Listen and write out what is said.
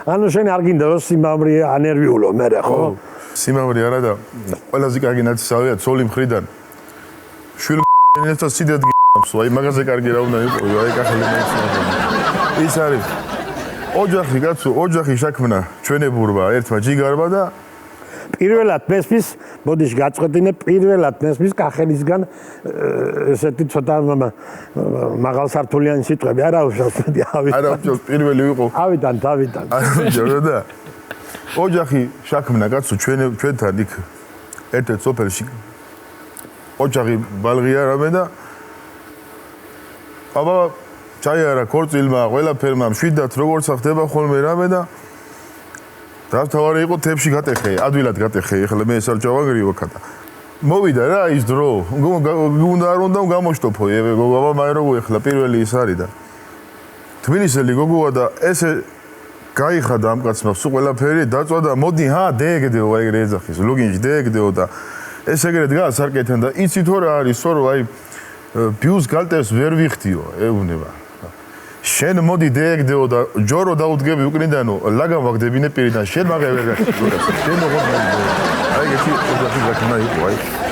ანუ შენ არ გინდა რომ სიმამრი ანერვიულო მერე ხო? სიმამრი არა და ყველაზე კარგი ნაცისავეა ცოლი მხრიდან. შვილებთან სიდად გიამს, აი მაგაზე კარგი რა უნდა იყო, აი კახელი მეცნობა. ის არის ოჯახი კაცო, ოჯახი საქმნა ჩვენებურმა ერთმა ჯიგარმა და პირველად მესმის, მოდიშ გაწყვეტინე, პირველად მესმის კახელისგან ესეთი ცოტა მაღალსართულიანი სიტყვები არა უშავს, არა უშავს, პირველი ვიყო. ავიდან. არა და ოჯახი საქმნა კაცო ჩვენთან იქ ერთ-ერთ სოფელში ოჯახი ბალღია რამე და აბა ჩაიარა ქორწილმა, ყველაფერმა მშვიდად როგორც ხდება ხოლმე რამე და დავთავარი იყო თებში გატეხე, ადვილად გატეხე, ეხლა მე ეს არ ჩავაგრიო ხათა. მოვიდა რა ის დრო, გუნდა არ უნდა გამოშტოფო, აბა მე როგორ ეხლა პირველი ის არის და თბილისელი გოგოა და ესე გაიხადა ამ კაცმა სულ ყველაფერი დაწვა და მოდი დაეგდეო ეგრე ეძახის ლოგინში დაეგდეო და ეს ეგრე დგას არკეთენ და იცი თუ რა არის სორო აი ბიუს გალტევს ვერ ვიხდიო ეუბნება შენ მოდი დაეგდეო და ჯორო დაუდგები უკნიდანო ლაგან ვაგდებინე პირიდან შენ მაგე ვერ გახსოვს შენ როგორ აი ეგეთი ოჯახი გაჩვენა იყო აი